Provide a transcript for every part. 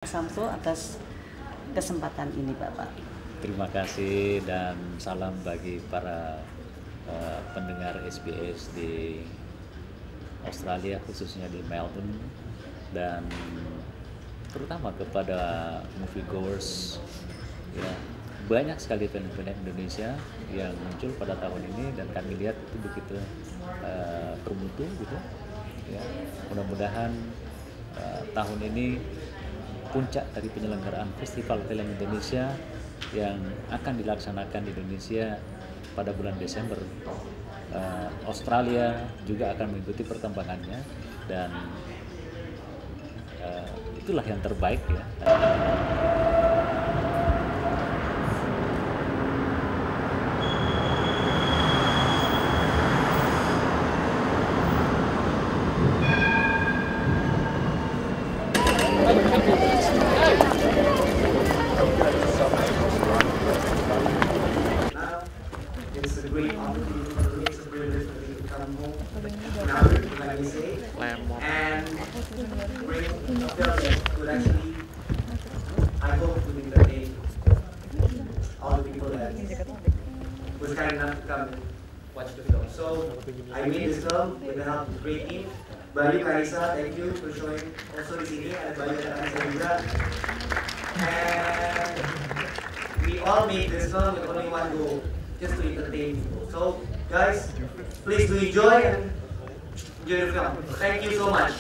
Samsu atas kesempatan ini, Bapak. Terima kasih dan salam bagi para pendengar SBS di Australia, khususnya di Melbourne, dan terutama kepada moviegoers. Ya, banyak sekali film-film Indonesia yang muncul pada tahun ini dan kami lihat itu begitu bermutu gitu. Ya, mudah-mudahan tahun ini puncak dari penyelenggaraan Festival Film Indonesia yang akan dilaksanakan di Indonesia pada bulan Desember. Australia juga akan mengikuti perkembangannya dan itulah yang terbaik ya. It's a great opportunity for me. It's a privilege for me to come home now, like you say, and bring a film that could actually, I hope, to entertain all the people that was kind enough to come and watch the film. So I made this film with the help of a great team. Bayu Karisa, thank you for showing also di sini ada Bayu dan Karisa juga. And we all made this film with only one goal, just to entertain people. So, guys, please do enjoy and enjoy the film. Thank you so much.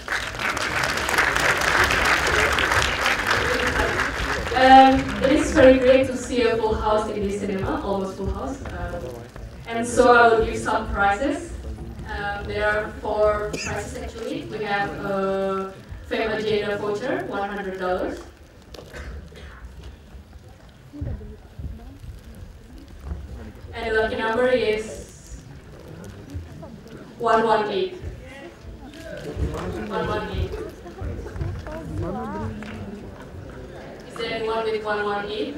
It is very great to see a full house in this cinema, almost full house. And so I will give some prizes. There are 4 prizes actually. We have a Fame Agenda voucher, $100. And the lucky number is 118. 118. Is there anyone with 118?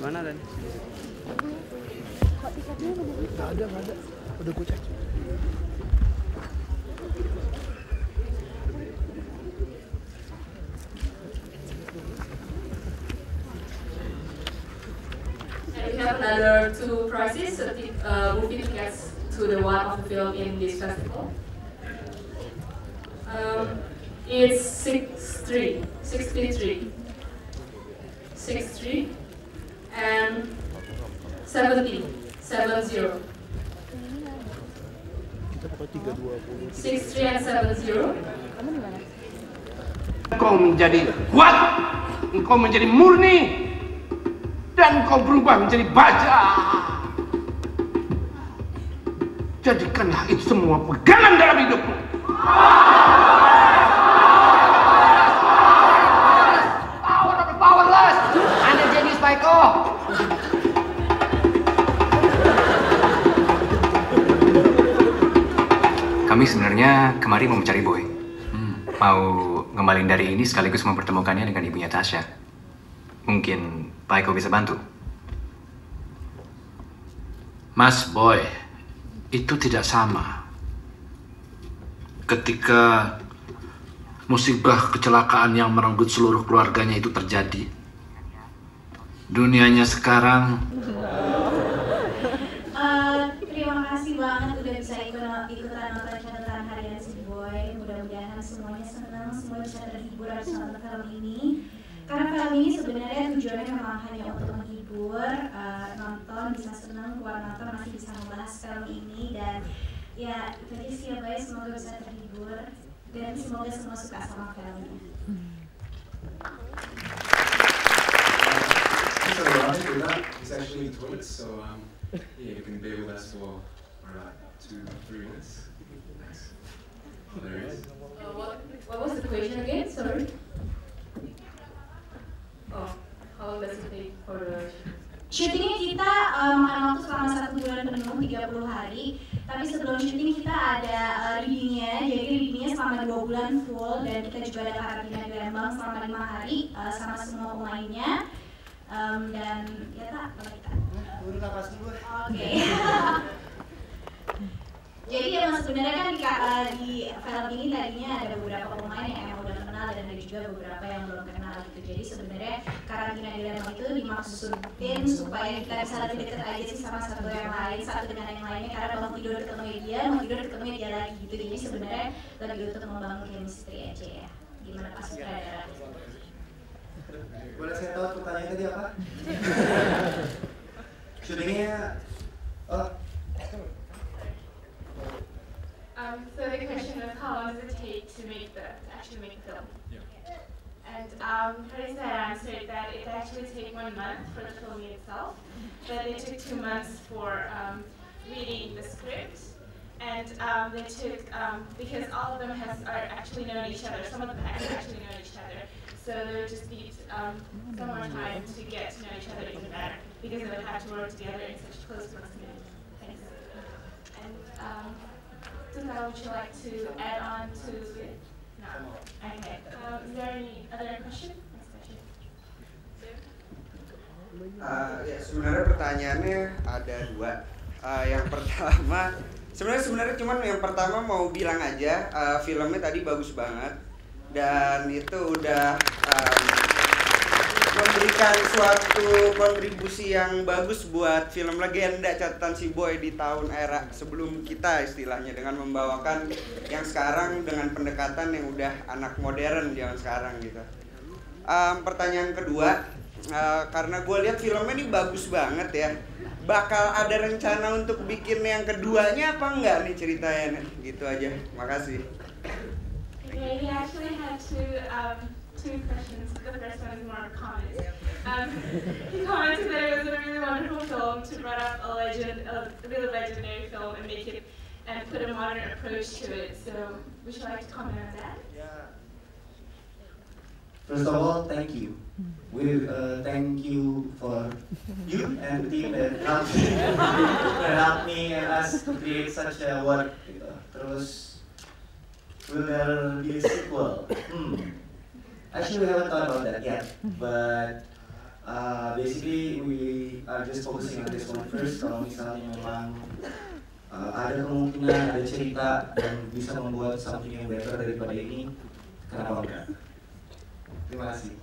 Mana Dan? Nggak ada. Udah gue cek. And we have another 2 prizes, movie tickets to the one of the film in this festival. It's 63, and 70. 63 and 70. Engkau menjadi kuat, engkau menjadi murni, dan engkau berubah menjadi baja. Jadikanlah itu semua pegangan dalam hidupmu. Power of the powerless. Anda jenius, Pak Eko. Kami sebenarnya kemari mau mencari Boy. Mau ngembalin dari ini sekaligus mempertemukannya dengan ibunya Tasya. Mungkin Pak Eko bisa bantu. Mas Boy, itu tidak sama. Ketika musibah kecelakaan yang merenggut seluruh keluarganya itu terjadi, dunianya sekarang. Terima kasih banget udah bisa ikutan nonton catatan harian si Boy. Mudah-mudahan semuanya senang, semua bisa terhibur habis nonton film ini. Karena film ini sebenarnya tujuannya memang hanya untuk menghibur, nonton bisa senang, keluar nonton masih bisa membahas film ini, dan ya itu aja sih ya Boy, semoga bisa terhibur dan semoga semua suka sama filmnya. So it's actually in the toilet, so yeah, you can bear with us for 2-3 minutes. Thanks. Oh, there it is. What was the question again? Sorry. Oh, how long does it take for the Syutingnya kita makan waktu selama 1 bulan penuh, 30 hari. Tapi sebelum syuting kita ada readingnya, jadi readingnya selama 2 bulan full, dan kita juga ada karantina di Lembang selama 5 hari sama semua pemainnya. Dan ya tak, kalau kita. Udah napas dulu. Oke. Jadi emang sebenarnya kan di film ini tadinya ada beberapa pemain yang emang udah kenal dan ada juga beberapa yang belum kenal gitu. Jadi sebenarnya karantina di Lembang itu dimaksudin supaya kita bisa lebih dekat aja sih sama satu yang lain, satu dengan yang lainnya, karena bangun tidur ketemu dia, mau tidur ketemu dia lagi gitu. Jadi sebenarnya lebih untuk membangun chemistry aja ya. Gimana Pak Sutradara? Boleh saya tahu pertanyaan tadi apa? Syutingnya, so the question was, how long does it take to actually make the film? Yeah. And Carissa answered that it actually took 1 month for the filming itself, but it took 2 months for reading the script, and they took, because all of them are actually known each other, some of them actually know each other, so they would just need some more time to get to know each other even better, because they would have to work together in such close proximity. Thanks. And Tuka, would you like to add on to it? No. Okay. Is there any other question? Next question. Ya, sebenarnya pertanyaannya ada dua. Yang pertama, sebenarnya cuman yang pertama mau bilang aja, filmnya tadi bagus banget dan itu udah memberikan suatu kontribusi yang bagus buat film legenda catatan si Boy di tahun era sebelum kita istilahnya, dengan membawakan yang sekarang dengan pendekatan yang udah anak modern zaman sekarang gitu. Pertanyaan kedua, karena gue lihat filmnya ini bagus banget ya, bakal ada rencana untuk bikin yang keduanya apa enggak nih ceritanya nih? Gitu aja, makasih. Okay, he actually had two questions. The first one is more of a comment. He commented that it was a really wonderful film to bring up a really legendary film and make it and put a modern approach to it. So, would you like to comment on that? Yeah. First of all, thank you. We thank you for you and the team that helped me and us to create such a work. Terus, will there be a sequel? Actually, we haven't thought about that yet, but basically we are just focusing on this one first. Kalau misalnya memang ada kemungkinan, ada cerita dan bisa membuat something yang better daripada ini, kenapa enggak? Terima kasih.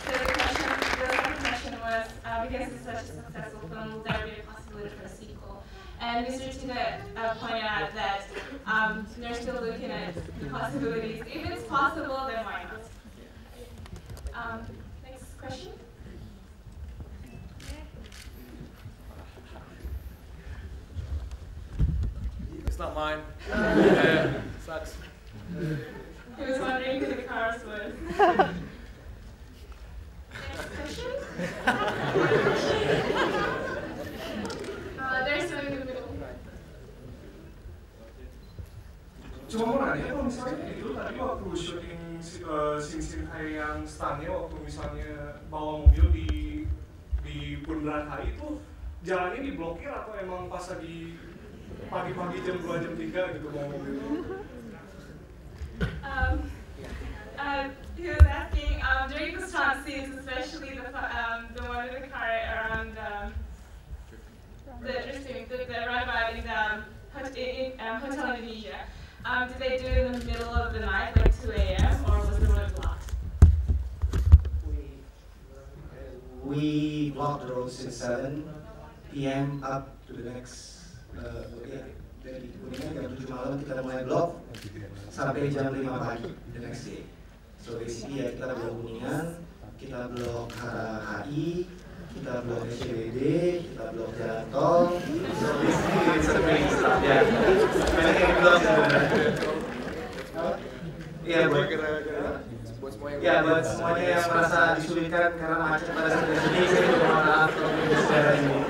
So the second question was, because it's such a successful film, will there be a possibility for a sequel? And Mr. Tuka pointed out that they're still looking at the possibilities. If it's possible, then why not? Next question. It's not mine. Yeah, sucks. He was wondering who the cars was. Next question. There's one in the middle. Cuma mau nanya, kalau misalnya itu tadi waktu syuting scene kayak yang stuntnya waktu misalnya bawa mobil di Bundaran HI itu jalannya diblokir atau emang pas lagi pagi-pagi jam 2 jam 3 gitu bawa mobil itu? He was asking during the stunt scenes, especially the one in the car around the roundabout in Hotel Indonesia. Did they do it in the middle of the night, like 2 a.m., or was the road blocked? We blocked the road since 7 p.m. up to the next. Dari jam 7 malam kita mulai blok sampai jam 5 pagi the next day. So basically ya kita blok Kuningan, kita blok HI, kita blok SCBD, kita blok jalan tol. So basically it's a great stuff ya. Banyak yang blok sebenarnya. Iya buat semuanya yang merasa disulitkan karena macet pada saat ini, saya juga mohon maaf kalau secara ini.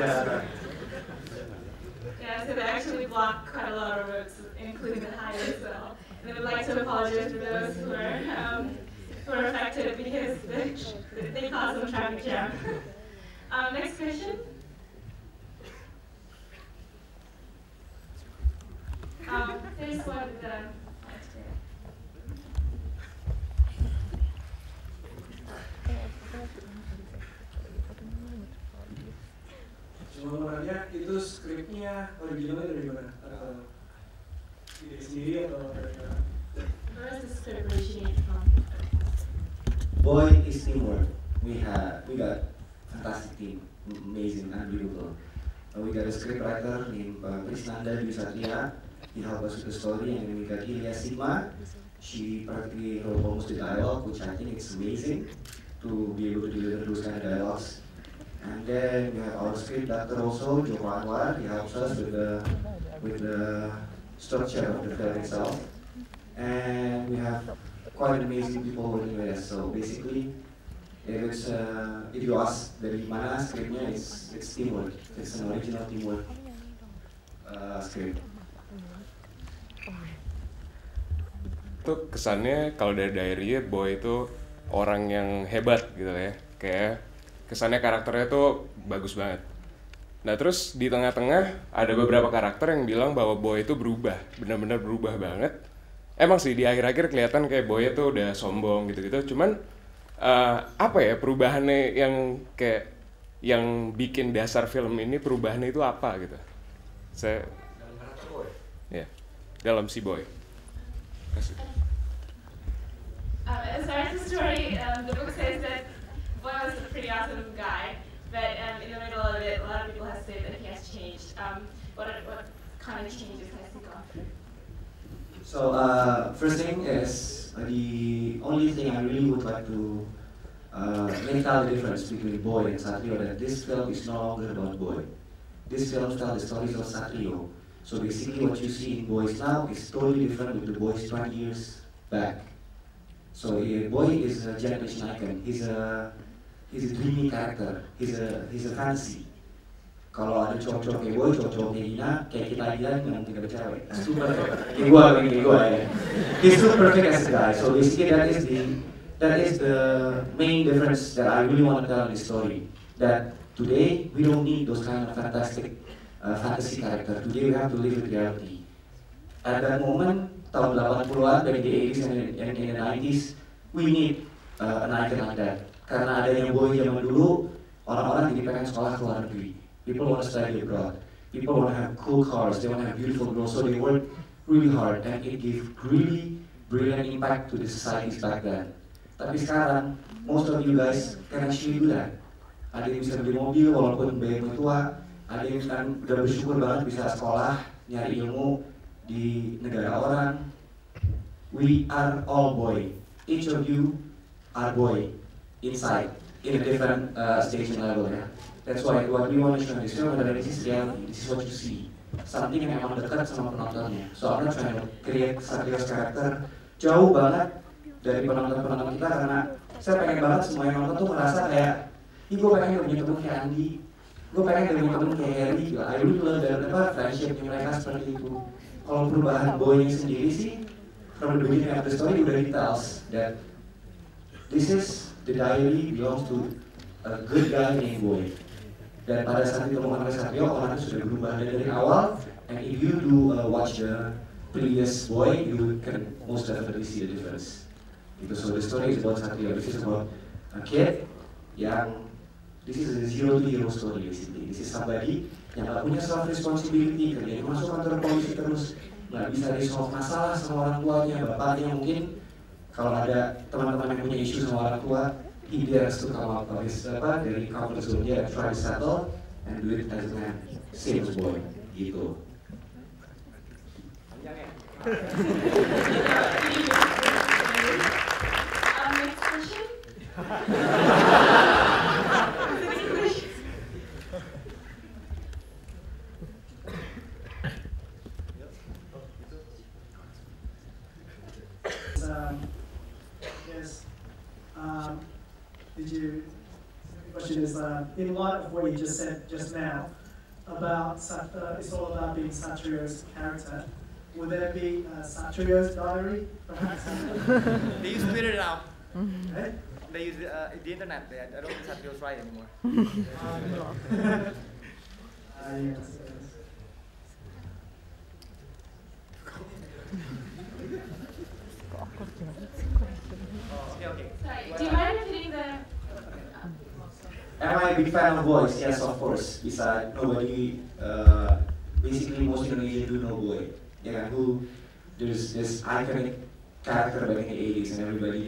Yeah, so they actually block quite a lot of roads, including the highway as well. And I would like to apologize for those who were affected because they caused some traffic jam. Next question. There's one with the Cuma mau nanya, itu skripnya originalnya dari mana? Ide sendiri atau dari mana? Boy is teamwork. We got fantastic team, amazing, unbelievable. We got a scriptwriter named Krisnanda Dwi Satria. He helped us with the story, and then we got Ilya Sigma. She practically wrote almost the dialogue, which I think is amazing to be able to deliver those kind of dialogues. And then we have our script doctor also, Joko Anwar. He helps us with the structure of the film itself. And we have quite amazing people working with us. So basically, if you ask dari mana scriptnya, it's teamwork. It's an original teamwork script. Itu kesannya kalau dari diary Boy itu orang yang hebat gitu ya, kayak kesannya karakternya tuh bagus banget. Nah terus di tengah-tengah ada beberapa karakter yang bilang bahwa Boy itu berubah, benar-benar berubah banget. Emang sih di akhir-akhir kelihatan kayak Boy itu udah sombong gitu-gitu, cuman apa ya perubahannya yang kayak yang bikin dasar film ini perubahannya itu apa gitu? Saya ya dalam si Boy. As far as the story, the book says that Boy was a pretty awesome guy, but in the middle of it, a lot of people have said that he has changed. What kind of changes has he gone through? So first thing is the only thing I really would like to make out the difference between Boy and Satrio, that this film is no longer about Boy. This film tells the stories of Satrio. So basically what you see in Boys now is totally different with the Boys 20 years back. So Boy is a generation icon. He's a dreamy character. He's a fantasy. Kalau ada cowok-cowok kayak Boy, cowok-cowok kayak Ina, kayak kita aja yang mungkin ada cewek. Super kayak gua ya. He's super perfect as a guy. So basically that is the main difference that I really want to tell in this story. That today we don't need those kind of fantastic fantasy character. Today we have to live with reality. At that moment, tahun 80-an, dari the 80s and in the 90s, we need an icon like that. Karena adanya Boy zaman dulu, orang-orang jadi pengen sekolah ke luar negeri. People want to study abroad. People want to have cool cars. They want to have beautiful girls. So they work really hard, and it gave really brilliant impact to the societies back then. Tapi sekarang, most of you guys can actually do that. Ada yang bisa beli mobil walaupun bayarnya tua. Ada yang kan udah bersyukur banget bisa sekolah, nyari ilmu di negara orang. We are all Boy. Each of you are Boy inside, in a different station level ya. That's why what we want to show in this film adalah this is reality, this is what you see. Something yang memang dekat sama penontonnya. So I'm not trying to create Satrio's character jauh banget dari penonton-penonton kita, karena saya pengen banget semua yang nonton tuh merasa kayak, ih gue pengen punya temen kayak Andi, gue pengen punya temen kayak Harry. I really love that friendship mereka seperti itu. Kalau perubahan Boy sendiri sih, from the beginning of the story udah details that this is the diary belongs to a good guy named Boy. Dan pada saat itu mengenai Satrio, orang itu sudah berubah dari awal. And if you do watch the previous Boy, you can most definitely see the difference. So the story is about Satrio. This is about a kid yang, this is a zero to hero story basically. This is somebody yang gak punya self responsibility, kerjanya masuk kantor polisi terus, nggak bisa resolve masalah sama orang tuanya, bapaknya mungkin. Kalau ada teman-teman yang punya isu sama orang tua, he dares to come out of his dari comfort zone dia, try to settle and do it as a man, same as Boy, gitu. Next question. The question is, in light of what you just said just now about it's all about being Satrio's character, would there be Satrio's diary, perhaps? They use Twitter now. Eh? They use the internet. I don't think Satrio's right anymore. Yes. Okay. Do you mind repeating the? Am I a big fan of Boys? Yes, of course. Besides, nobody, basically most Indonesians do know Boy. Yeah, who there's this iconic character back in the 80s, and everybody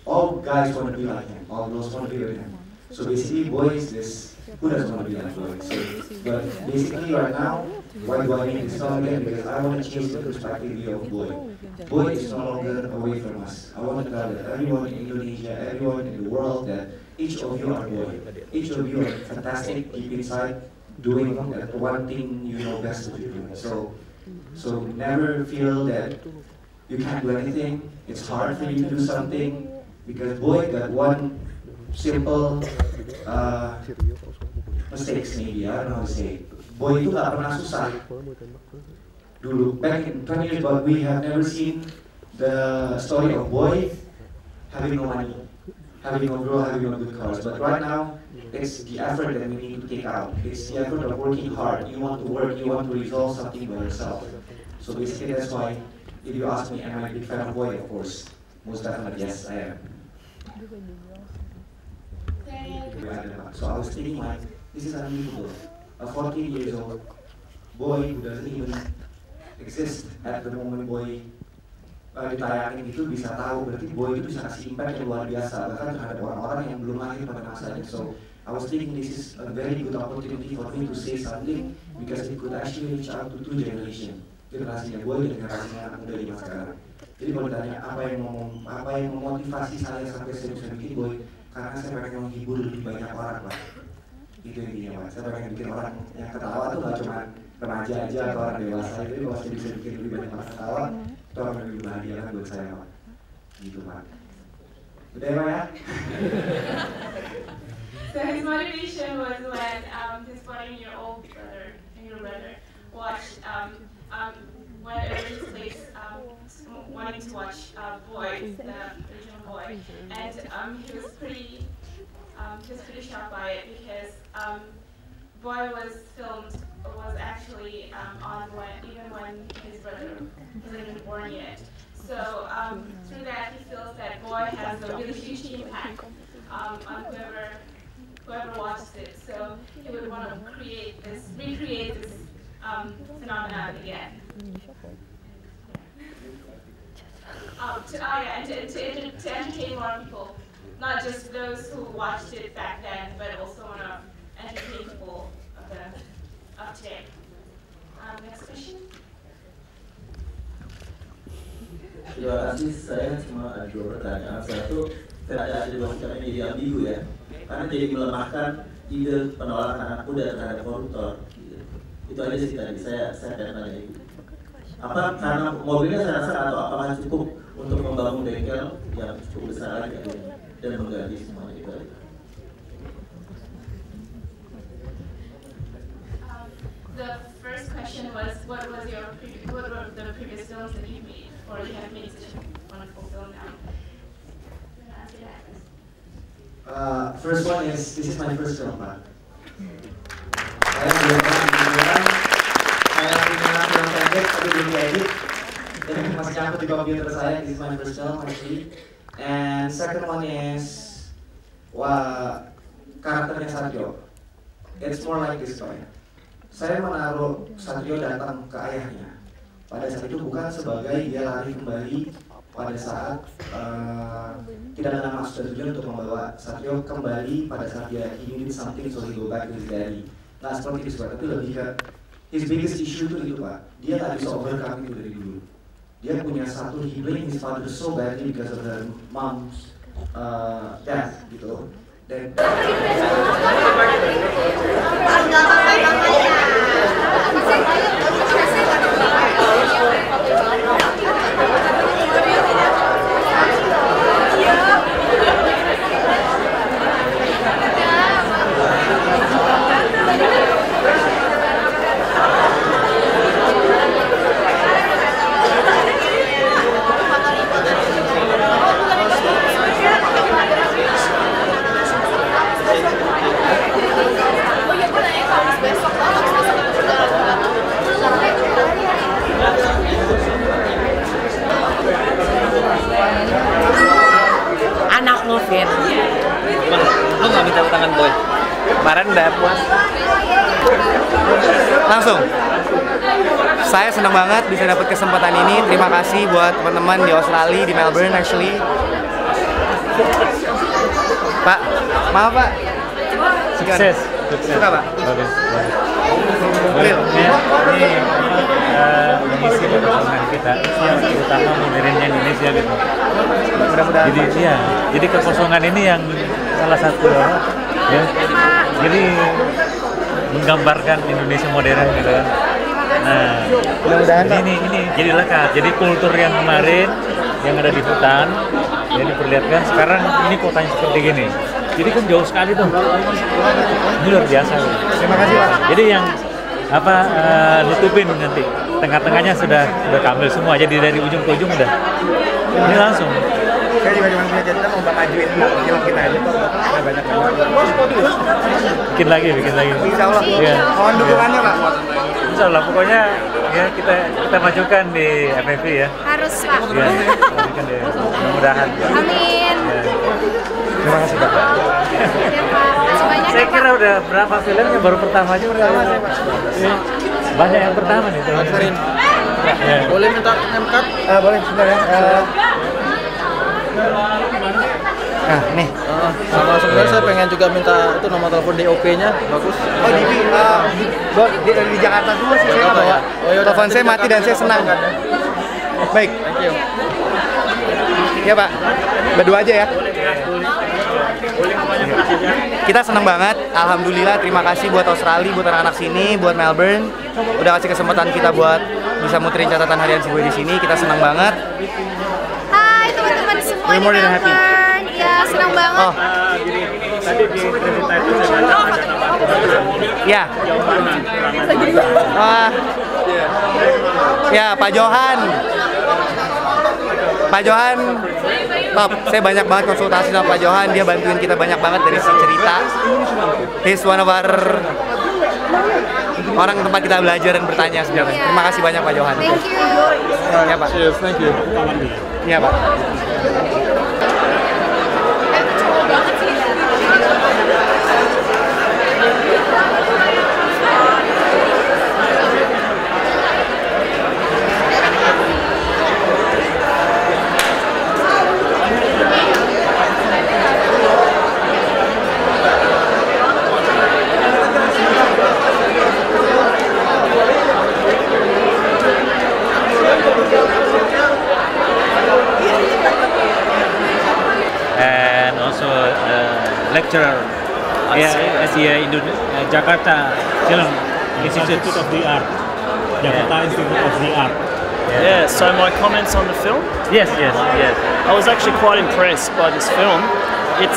all guys want to be like him, all girls want to be like him. So basically, boy is this, who doesn't want to be like boy? So, but basically right now, why do I make this song again? Because I want to change the perspective view of boy. Boy is no longer away from us. I want to tell that everyone in Indonesia, everyone in the world, that each of you are boy. Each of you are fantastic deep inside, doing that one thing you know best to do. So never feel that you can't do anything. It's hard for you to do something because boy got one simple mistakes maybe. I don't know how to say it. Boy itu gak pernah susah. Dulu back in 20 years ago, we have never seen the story of boy having no money, having no girl, having no good cars. But right now, it's the effort that we need to take out. It's the effort of working hard. You want to work, you want to resolve something by yourself. So basically that's why, if you ask me, am I a big fan of boy? Of course, most definitely yes, I am. So I was thinking like, this is unbelievable. A 14 years old boy who doesn't even exist at the moment boy ditayangin itu bisa tahu, berarti boy itu bisa kasih impact yang luar biasa bahkan terhadap orang-orang yang belum lahir pada masanya. So I was thinking this is a very good opportunity for me to say something because it could actually reach out to two generations, generasinya boy dan generasinya anak muda di masa sekarang. Jadi kalau ditanya apa yang memotivasi saya sampai saya bisa bikin boy, karena saya pengen menghibur lebih banyak orang lah. Itu intinya Pak, saya pengen bikin orang yang ketawa tuh gak cuma remaja aja atau orang dewasa. Jadi kalau saya bisa bikin lebih banyak orang ketawa, itu akan lebih bahagia kan buat saya Pak. Gitu Pak. Udah ya Pak ya? So his motivation was when his 14-year-old brother watched whenever he plays wanting to watch Boy, the original Boy, and he was pretty shocked by it because Boy was actually on even when his brother wasn't even born yet. So through that he feels that Boy has a really huge impact on whoever watches it. So he would want to recreate this phenomenon again. To entertain more people, not just those who watched it back then, but also want to entertain people of today. Next question. Terima kasih, saya cuma ada dua pertanyaan. Satu, kerajaan dibawakan ini jadi ambigu ya, karena jadi melemahkan ide penolakan anak muda terhadap koruptor. Gitu. Itu aja sih tadi saya pengen nanya itu. Apa karena mobilnya saya rasa atau apakah cukup untuk membangun bengkel yang cukup besar lagi dan mengganti semuanya itu aja. The first question was, what were the previous films that you made, or you have made such a wonderful film now? First one is, this is my first film, Pak. Saya belum pernah saya punya film pendek, tapi belum diedit. Dan masih nyangkut di komputer saya, this is my first film actually. And second one is, karakternya Satrio. It's more like this story. Saya menaruh Satrio datang ke ayahnya. Pada saat itu bukan sebagai dia lari kembali pada saat tidak ada maksud dan tujuan untuk membawa Satrio kembali pada saat dia ingin something so he go back to his daddy. Nah seperti itu tapi lebih ke his biggest issue itu Pak. Dia tak bisa overcome itu dari dulu. Dia punya satu, he blamed his father so badly because of her mom's death gitu. Dan anak ngefit. Lu nggak minta tangan Boy? Kemarin udah puas. Langsung. Saya senang banget bisa dapat kesempatan ini. Terima kasih buat teman-teman di Australia, di Melbourne actually. Pak, maaf Pak. Sukses. Suka Pak? Bagus. Ini mengisi perkembangan kita, terutama modernnya Indonesia gitu. Mudah-mudahan. Jadi kekosongan ini yang salah satu ya. Jadi menggambarkan Indonesia modern gitu kan. Nah, ini jadi lekat. Jadi kultur yang kemarin yang ada di hutan yang diperlihatkan sekarang ini kotanya seperti gini. Jadi kan jauh sekali tuh. Ini luar biasa. Terima kasih Pak. Jadi yang nutupin nanti tengah-tengahnya sudah kamil semua. Jadi dari ujung ke ujung udah. Ini langsung. Saya juga cuma punya cerita mau majuin film kita aja. Ada banyak. Bikin lagi. Insya Allah. Ya. Mohon dukungannya Pak. Insya Allah. Pokoknya ya kita majukan di FFV ya. Harus Pak. Ya, majukan deh. Mudah-mudahan. Amin. Ya. Terima kasih Pak. Saya kira udah berapa filmnya baru pertama aja udah. Banyak yang pertama nih. Ya. Boleh minta name-card? Boleh sebentar ya. Nah, nih. Sama sebenarnya saya pengen juga minta itu nomor telepon DOP-nya, bagus. Oh, di Jakarta semua sih saya Pak ya. Telepon saya mati dan saya senang. Baik. Thank you. Ya Pak, berdua aja ya. Kita senang banget, alhamdulillah. Terima kasih buat Australia, buat anak-anak sini, buat Melbourne, udah kasih kesempatan kita buat bisa muterin catatan harian si Boy di sini. Kita senang banget. Hai teman-teman semua di Melbourne. Ya senang banget. Ya. Ya Pak Johan. Pak Johan, top. Saya banyak banget konsultasi sama Pak Johan. Dia bantuin kita banyak banget dari si cerita. He's one of our orang tempat kita belajar dan bertanya sebenarnya. Terima kasih banyak Pak Johan. Thank you. Ya Pak. Cheers, thank you. Iya Pak. Lecturer at the Jakarta Film Institute of the Art. Jakarta Institute of the Art. Yeah, so my comments on the film? Yes. I was actually quite impressed by this film. It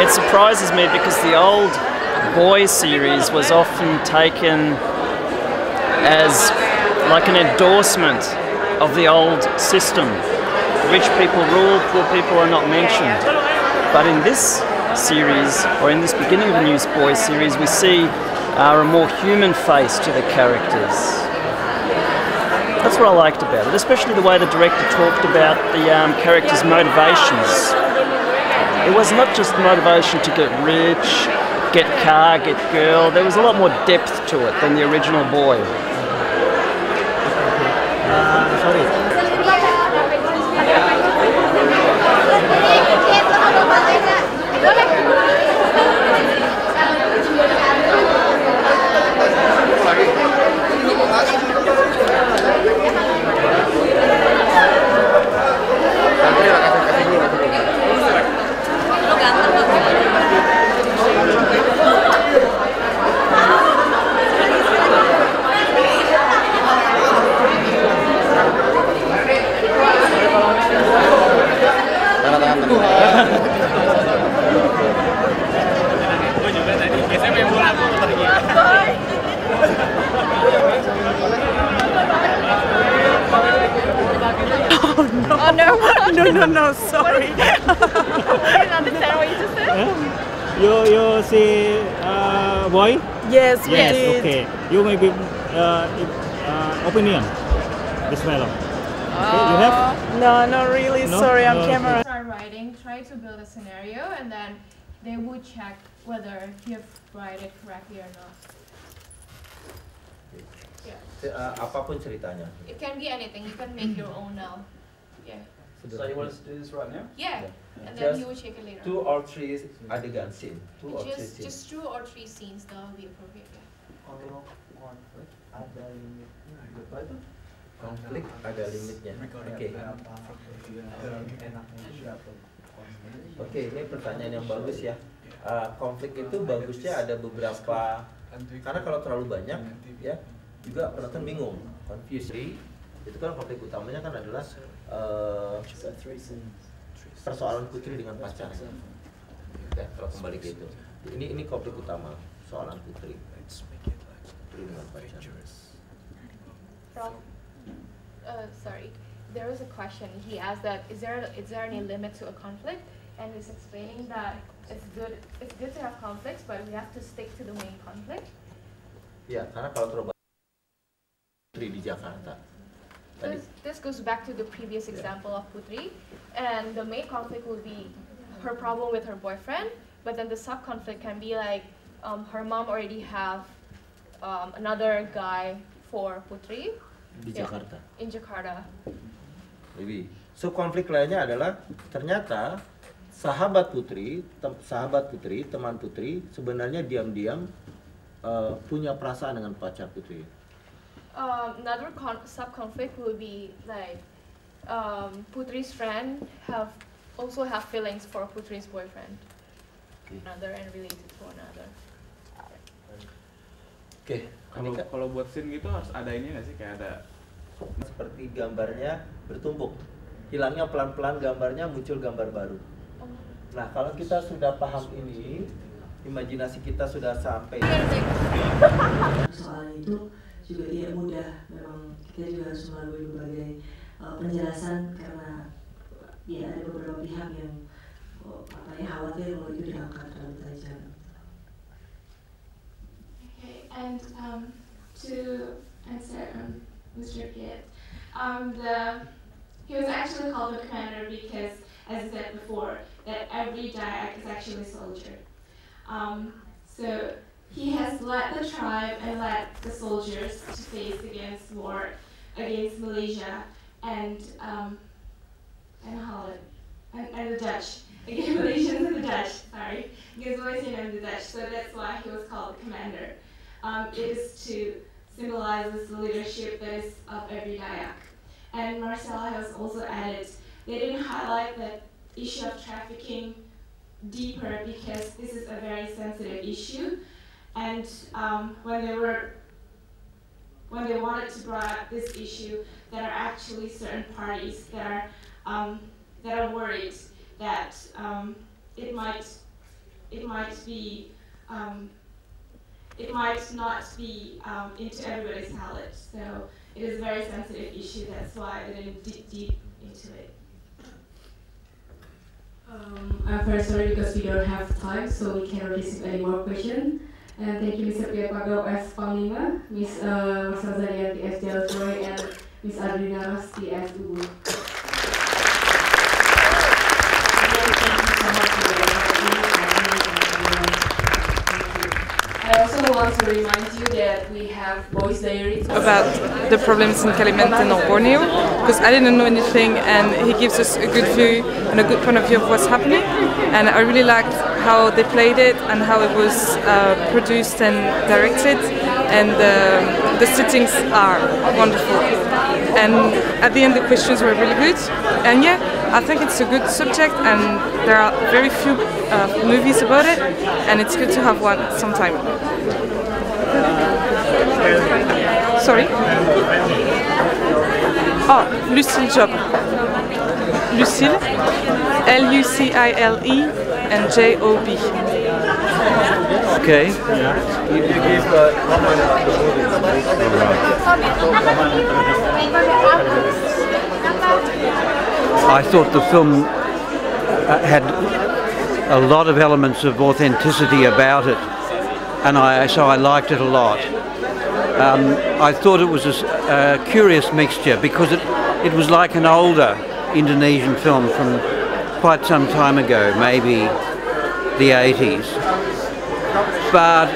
surprises me because the old Boy series was often taken as like an endorsement of the old system. Rich people rule, poor people are not mentioned. But in this series, or in this beginning of the New Boy series, we see a more human face to the characters. That's what I liked about it, especially the way the director talked about the characters' motivations. It was not just motivation to get rich, get car, get girl. There was a lot more depth to it than the original Boy. Sorry. No, sorry. I didn't understand what you just said. You see Boy? Yes, we yes, did. Okay. You maybe opinion this film. Okay, you have? No, not really. No? Sorry, I'm No, camera. Start writing, try to build a scenario, and then they would check whether you've written it correctly or not. Apapun ceritanya. It can be anything. You can make your own now. Yeah. So you want us to do this right now? Yeah. And then Just you will check it later. 2 or 3 adegan scene. 2 or 3 scenes. Just 2 or 3 scenes that will be appropriate. Yeah. Konflik ada limitnya. Oke, ini pertanyaan yang bagus ya. Konflik itu bagusnya ada beberapa, karena kalau terlalu banyak ya juga penonton bingung, confused. Itu kan konflik utamanya kan adalah persoalan putri dengan pacar. Ya, kalau kembali ke itu. Ini konflik utama, soalan putri dengan pacar. Sorry, there was a question. He asked that is there any limit to a conflict? And he's explaining that it's good to have conflicts, but we have to stick to the main conflict. Ya, karena kalau terlalu putri di Jakarta. This goes back to the previous example of Putri, and the main conflict will be her problem with her boyfriend, but then the sub conflict can be like her mom already have another guy for Putri. Di Jakarta. In Jakarta. Lebih. So konflik lainnya adalah ternyata sahabat putri, teman putri sebenarnya diam-diam punya perasaan dengan pacar putri. Another sub conflict will be like Putri's friend also have feelings for Putri's boyfriend. Another and related to another. Oke. Kalau buat scene gitu harus ada ini nggak sih, kayak ada seperti gambarnya bertumpuk, hilangnya pelan-pelan gambarnya, muncul gambar baru. Nah, kalau kita sudah paham ini, imajinasi kita sudah sampai. Soal itu juga tidak mudah, memang kita juga harus melalui berbagai penjelasan karena ya ada beberapa pihak yang khawatir kalau itu diangkat terlalu tajam. Okay, and to answer Mr. Piet, he was actually called the commander because, as I said before, that every Dayak is actually a soldier. So he has led the tribe and led the soldiers to face against war against Malaysia and Holland and the Dutch. Against Malaysians and the Dutch, sorry. Against Malaysian and the Dutch. So that's why he was called the commander. It is to symbolize the leadership that is of every Dayak. And Marcella has also added, they didn't highlight the issue of trafficking deeper because this is a very sensitive issue. And when they wanted to bring up this issue, there are actually certain parties that are worried that it might not be into everybody's palate. So it is a very sensitive issue. That's why I didn't dig deep into it. I'm very sorry because we don't have time, so we cannot receive any more questions. And thank you, Mr. Piapago S. Panglima, Ms. Marzalian T.S. Deltroy, and Ms. Adrina Ros T.S. Ubu. I also want to remind you that we have voice diaries about the problems in Kalimantan or Borneo, because I didn't know anything, and he gives us a good view and a good point of view of what's happening. And I really liked how they played it and how it was produced and directed, and the settings are wonderful. And at the end the questions were really good, and yeah, I think it's a good subject, and there are very few movies about it, and it's good to have one sometime. Sorry? Oh, Lucille Job. Lucille, Lucile and Job. Okay. You give comment about the I thought the film had a lot of elements of authenticity about it, and so I liked it a lot. I thought it was a curious mixture because it was like an older Indonesian film from quite some time ago, maybe the 80s. But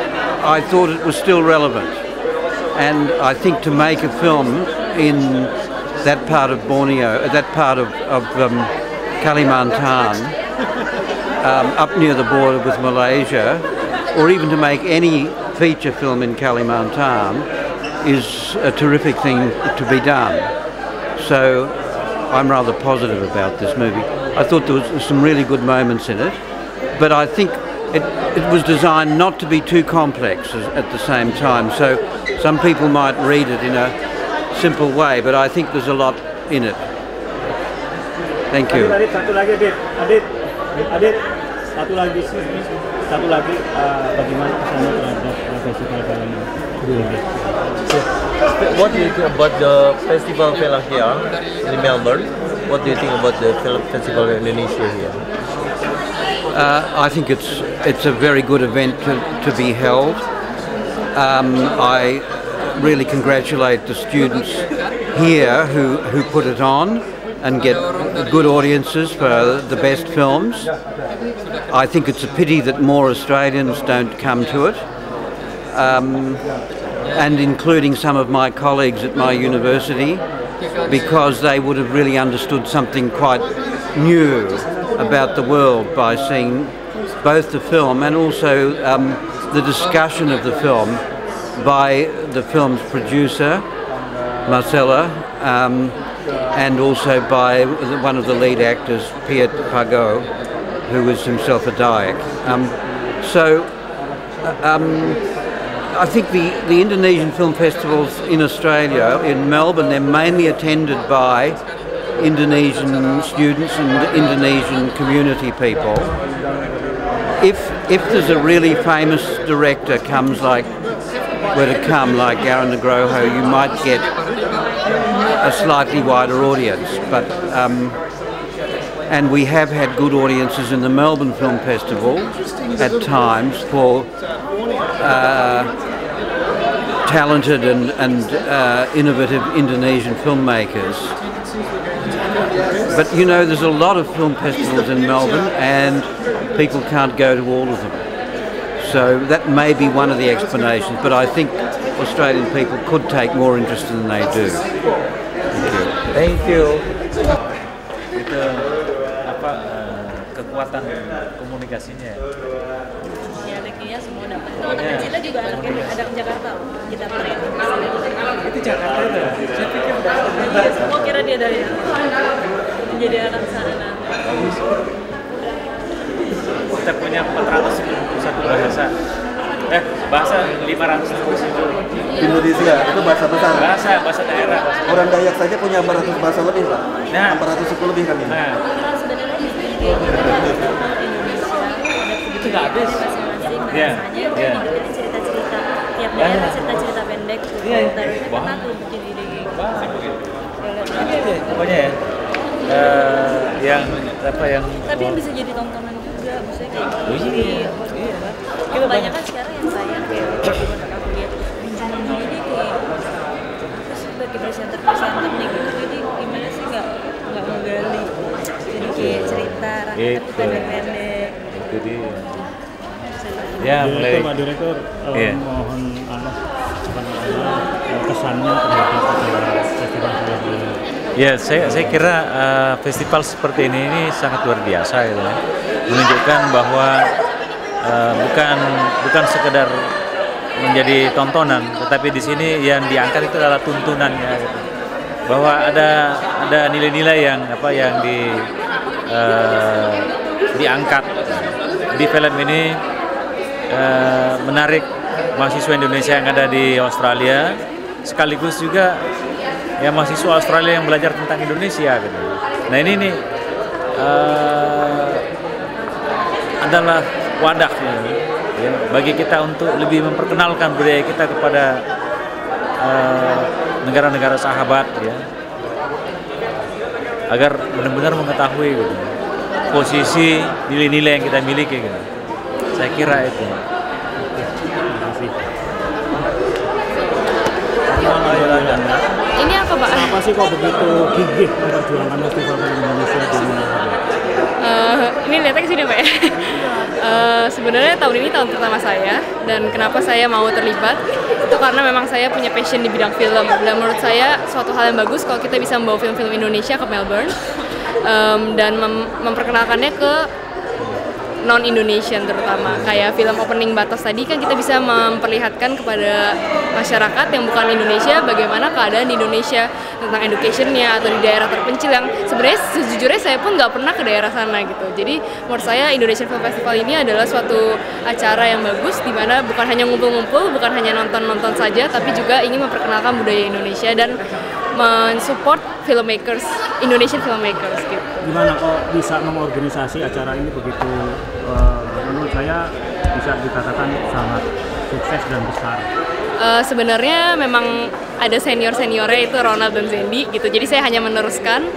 I thought it was still relevant, And I think to make a film in that part of Borneo, that part of Kalimantan, up near the border with Malaysia, or even to make any feature film in Kalimantan, is a terrific thing to be done. So I'm rather positive about this movie. I thought there was some really good moments in it, but I think it was designed not to be too complex at the same time. So some people might read it in a simple way, but I think there's a lot in it. Thank you. Adit, satu lagi, Adit, satu lagi, bagaimana kesannya terhadap festival film ini? What do you think about the festival film here in Melbourne? What do you think about the film festival in Indonesia here? I think it's a very good event to be held. I really congratulate the students here who put it on and get good audiences for the best films. I think it's a pity that more Australians don't come to it, and including some of my colleagues at my university, because they would have really understood something quite new about the world by seeing both the film and also the discussion of the film by the film's producer, Marcella, and also by one of the lead actors, Piet Pago, who is himself a Dayak. I think the Indonesian film festivals in Australia, in Melbourne, they're mainly attended by Indonesian students and Indonesian community people. If there's a really famous director were to come like Aaron Nugroho, you might get a slightly wider audience. But and we have had good audiences in the Melbourne Film Festival at times for talented and innovative Indonesian filmmakers. But you know, there's a lot of film festivals in Melbourne and people can't go to all of them. So that may be one of the explanations, but I think Australian people could take more interest than they do. Thank you. Itu apa kekuatan komunikasinya ya? Ya, rezekinya semua dapat. Anak kita juga anaknya ada ke Jakarta, kita beri. Itu Jakarta itu. Saya pikir semua kira dia dari menjadi anak sana. Kita punya 491 bahasa. Bahasa 500 Indonesia itu bahasa besar. Bahasa daerah. Orang Dayak saja punya 400 bahasa lebih, Pak. Nah, 400 suku lebih kan ini. Sebenarnya itu nggak habis. Masing-masing bahasanya, bikin cerita-cerita. Tiap daerah cerita-cerita pendek. Terusnya pernah tuh bikin ide gitu. Pokoknya ya. Yang apa yang. Tapi yang bisa jadi tontonan juga, maksudnya kayak iya. Kita banyak kan sekarang yang tayang kayak aku lihat jadi kayak terus sebagai presenter nih gitu, jadi gimana sih nggak menggali, jadi kayak cerita rakyat pendek-pendek. Itu dia. Ya mulai. Pak Direktur, mohon kesannya terhadap festival film ini. Ya, saya kira festival seperti ini sangat luar biasa, gitu, ya. Menunjukkan bahwa bukan sekedar menjadi tontonan, tetapi di sini yang diangkat itu adalah tuntunannya, gitu. Bahwa ada nilai-nilai yang diangkat di film ini, menarik mahasiswa Indonesia yang ada di Australia, sekaligus juga ya mahasiswa Australia yang belajar tentang Indonesia, gitu. Nah ini nih adalah wadah ya, bagi kita untuk lebih memperkenalkan budaya kita kepada negara-negara sahabat, ya, agar benar-benar mengetahui, gitu, posisi nilai-nilai yang kita miliki, gitu. Saya kira itu. Ini apa, Pak? Kenapa sih kok begitu gigih memperjuangkan festival film Indonesia di Indonesia? Ini lihatnya ke sini, Pak, ya. Sebenarnya tahun ini tahun pertama saya, dan kenapa saya mau terlibat itu karena memang saya punya passion di bidang film, dan menurut saya suatu hal yang bagus kalau kita bisa membawa film-film Indonesia ke Melbourne dan memperkenalkannya ke non-Indonesian terutama. Kayak film opening Batas tadi kan kita bisa memperlihatkan kepada masyarakat yang bukan Indonesia bagaimana keadaan di Indonesia tentang education-nya atau di daerah terpencil yang sebenarnya sejujurnya saya pun nggak pernah ke daerah sana gitu. Jadi menurut saya Indonesian Film Festival ini adalah suatu acara yang bagus di mana bukan hanya ngumpul-ngumpul, bukan hanya nonton-nonton saja, tapi juga ingin memperkenalkan budaya Indonesia dan mensupport filmmakers, Indonesian filmmakers gitu. Gimana kok bisa mengorganisasi acara ini begitu, menurut saya bisa dikatakan sangat sukses dan besar? Sebenarnya memang ada senior-seniornya itu Ronald dan Zendi gitu, jadi saya hanya meneruskan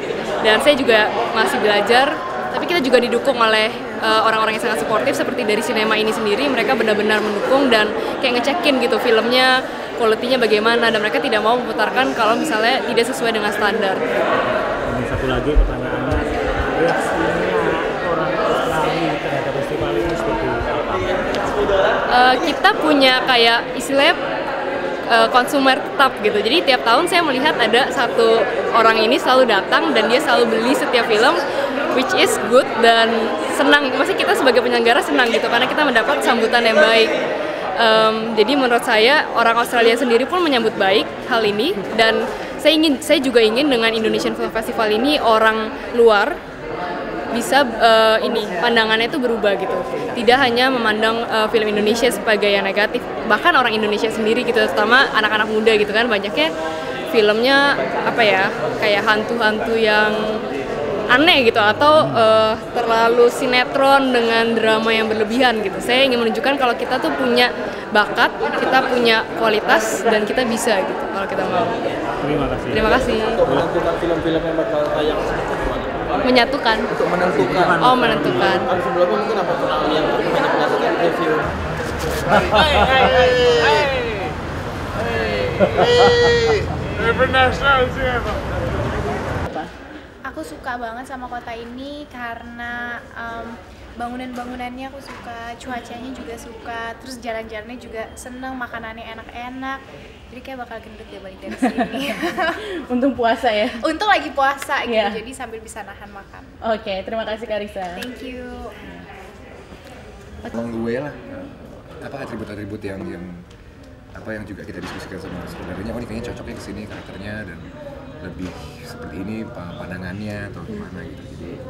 dan saya juga masih belajar, tapi kita juga didukung oleh orang-orang yang sangat suportif seperti dari sinema ini sendiri. Mereka benar-benar mendukung dan kayak ngecekin gitu filmnya, quality-nya bagaimana, dan mereka tidak mau memutarkan kalau misalnya tidak sesuai dengan standar. Ini satu lagi pertanyaannya, reaksinya orang Australia terhadap festival ini seperti apa? Kita punya kayak istilahnya konsumer tetap gitu, jadi tiap tahun saya melihat ada satu orang ini selalu datang dan dia selalu beli setiap film, which is good dan senang. Maksudnya kita sebagai penyelenggara senang gitu karena kita mendapat sambutan yang baik. Jadi menurut saya orang Australia sendiri pun menyambut baik hal ini, dan saya juga ingin dengan Indonesian Film Festival ini orang luar bisa pandangannya itu berubah gitu, tidak hanya memandang film Indonesia sebagai yang negatif, bahkan orang Indonesia sendiri gitu, terutama anak-anak muda gitu kan, banyaknya filmnya apa ya, kayak hantu-hantu yang aneh gitu atau terlalu sinetron dengan drama yang berlebihan gitu. Saya ingin menunjukkan kalau kita tuh punya bakat, kita punya kualitas dan kita bisa gitu kalau kita mau. Terima kasih. Terima kasih. Untuk menentukan film-film yang bakal tayang Menyatukan. Untuk menentukan. Oh, menentukan. Kan sebelumnya mungkin apa pernah yang banyak menyatukan review. Aku suka banget sama kota ini karena bangunan-bangunannya aku suka, cuacanya juga suka, terus jalan-jalannya juga seneng, makanannya enak-enak. Jadi kayak bakal gendut deh balik dari sini. Untung puasa ya? Untung lagi puasa gitu, Yeah. jadi sambil bisa nahan makan. Oke, terima kasih Karissa. Thank you. Along the way lah, apa atribut-atribut yang juga kita diskusikan sama saudaranya, oh ini kayaknya cocoknya kesini karakternya dan lebih seperti ini pandangannya atau gimana gitu. Jadi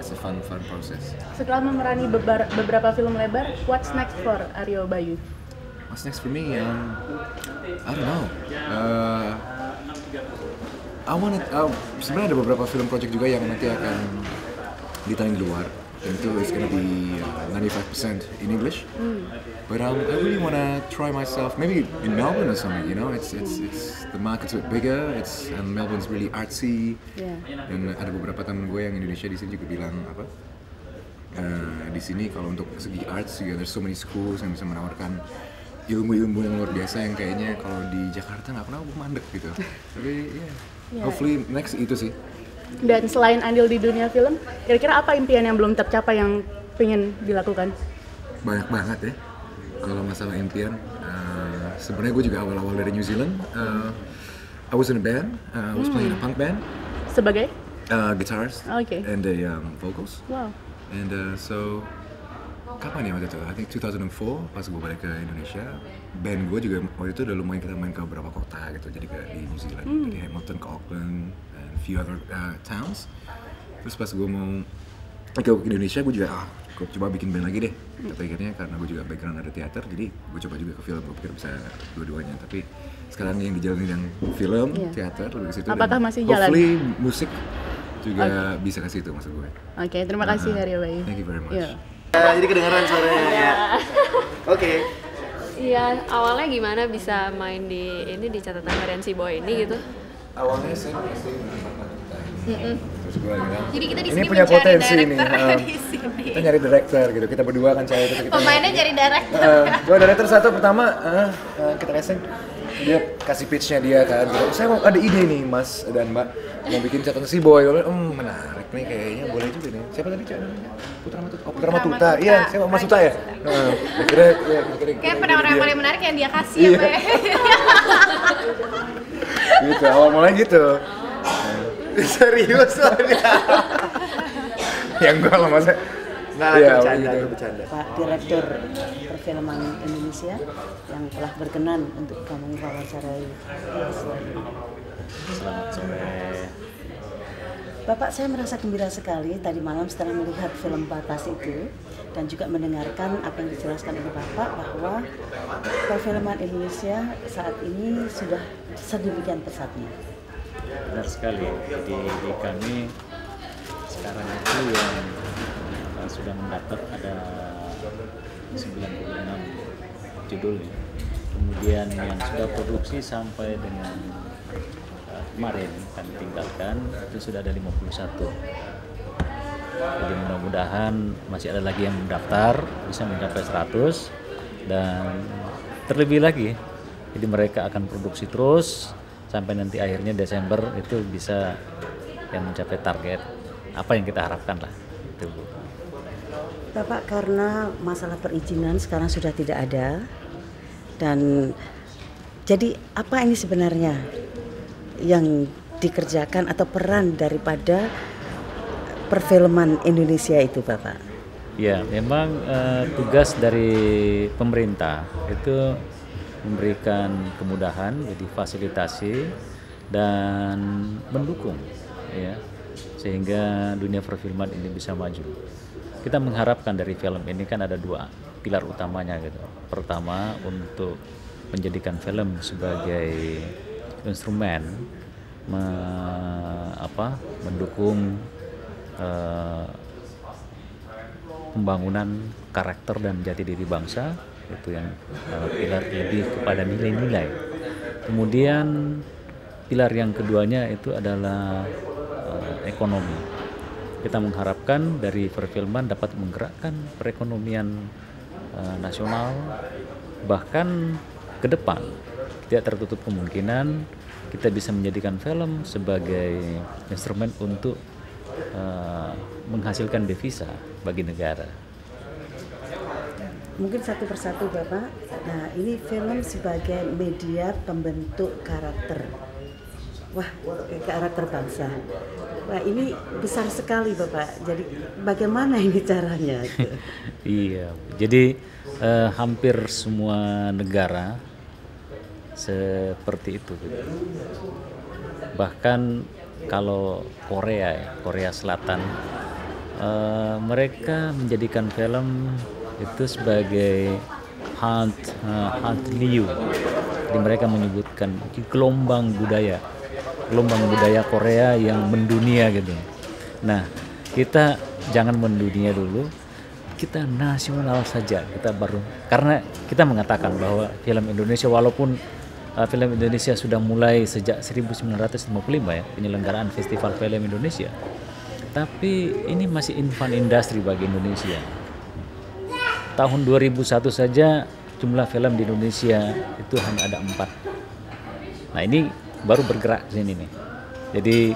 it's a fun process. Setelah memerani beberapa film lebar, what's next for Aryo Bayu? What's next for me? I don't know. Sebenarnya ada beberapa film project juga yang nanti akan ditayang di luar. Dan itu it's gonna be 95% in English. But I really wanna try myself, maybe in Melbourne or something. You know, it's the market's a bit bigger. And Melbourne's really artsy. Yeah. Dan ada beberapa teman gue yang Indonesia di sini juga bilang apa? Di sini kalau untuk segi arts juga there's so many schools yang bisa menawarkan ilmu-ilmu yang luar biasa yang kayaknya kalau di Jakarta nggak pernah mandek gitu. Tapi Yeah. hopefully next itu sih. Dan selain andil di dunia film, kira-kira apa impian yang belum tercapai yang pengen dilakukan? Banyak banget ya. Kalau masalah impian, sebenarnya gue juga awal-awal dari New Zealand. I was in a band, I was playing a punk band. Sebagai? Guitarist and the vocals. Wow. And so kapan ya waktu itu? I think 2004 pas gue balik ke Indonesia, band gue juga waktu itu udah lumayan kita main ke beberapa kota gitu, jadi ke di New Zealand, dari Hamilton ke Auckland, and a few other towns. Terus pas gue mau ke Indonesia, gue juga gue coba bikin band lagi deh. Tapi akhirnya karena gue juga background ada teater, jadi gue coba juga ke film, gue pikir bisa dua-duanya. Tapi sekarang yang dijalanin yang film, teater, lebih ke situ. Apakah masih jalan? Hopefully musik juga bisa ke situ maksud gue. Oke, terima kasih Aryo Bayu. Thank you very much. Yeah. Jadi kedengeran suaranya. Oke. Iya, awalnya gimana bisa main di catatan harian si Boy ini gitu? Awalnya saya terus gue bilang, Jadi kita di ini sini punya mencari potensi nih. di sini. Kita nyari director gitu. Kita berdua kan cari itu. Pemainnya nyari director. Gue director satu pertama kita casting. Dia kasih pitch-nya dia kan. Gitu. Saya ada ide nih Mas dan Mbak mau bikin catatan si Boy. Menarik nih kayaknya boleh juga nih. siapa tadi Cak namanya? Putra Matuta. Oh, Putra Matuta. Iya, siapa Mas Tuta ya? Heeh. Kira-kira kayak pendengar yang paling menarik yang dia kasih Iya. ya, Pak. Gitu, awal mulanya gitu. Serius soalnya. Yang gua lah masa. Nggak, Iya, bercanda, gitu. bercanda. Pak Direktur Perfilman Indonesia yang telah berkenan untuk kami wawancarai. Selamat sore. Bapak, saya merasa gembira sekali tadi malam setelah melihat film Batas itu dan juga mendengarkan apa yang dijelaskan oleh Bapak bahwa perfilman Indonesia saat ini sudah sedemikian pesatnya. Benar sekali. Jadi di kami sekarang itu yang sudah mendaftar ada 96 judulnya. Kemudian yang sudah produksi sampai dengan kemarin kami tinggalkan itu sudah ada 51. Jadi mudah-mudahan masih ada lagi yang mendaftar bisa mencapai 100 dan terlebih lagi. Jadi mereka akan produksi terus sampai nanti akhirnya Desember itu bisa yang mencapai target apa yang kita harapkan lah. Itu Bu. Bapak, karena masalah perizinan sekarang sudah tidak ada dan jadi apa ini sebenarnya yang dikerjakan atau peran daripada perfilman Indonesia itu, Bapak? Ya, memang tugas dari pemerintah itu memberikan kemudahan, jadi fasilitasi dan mendukung, ya, sehingga dunia perfilman ini bisa maju. Kita mengharapkan dari film ini kan ada dua pilar utamanya gitu. Pertama untuk menjadikan film sebagai instrumen mendukung pembangunan karakter dan jati diri bangsa, itu yang pilar lebih kepada nilai-nilai. Kemudian pilar yang keduanya itu adalah ekonomi. Kita mengharapkan dari perfilman dapat menggerakkan perekonomian nasional, bahkan ke depan tidak tertutup kemungkinan kita bisa menjadikan film sebagai instrumen untuk menghasilkan devisa bagi negara. Mungkin satu persatu Bapak, nah ini film sebagai media pembentuk karakter. Wah, karakter bangsa. Wah, ini besar sekali Bapak. Jadi bagaimana ini caranya? Iya, jadi hampir semua negara seperti itu. Bahkan kalau Korea Selatan, mereka menjadikan film itu sebagai Hallyu. Jadi mereka menyebutkan gelombang budaya Korea yang mendunia gitu. Nah, kita jangan mendunia dulu, kita nasional saja. Kita baru, karena kita mengatakan bahwa film Indonesia, walaupun film Indonesia sudah mulai sejak 1955 ya, penyelenggaraan Festival Film Indonesia, tapi ini masih infant industry bagi Indonesia. Tahun 2001 saja jumlah film di Indonesia itu hanya ada 4. Nah, ini baru bergerak di sini nih. Jadi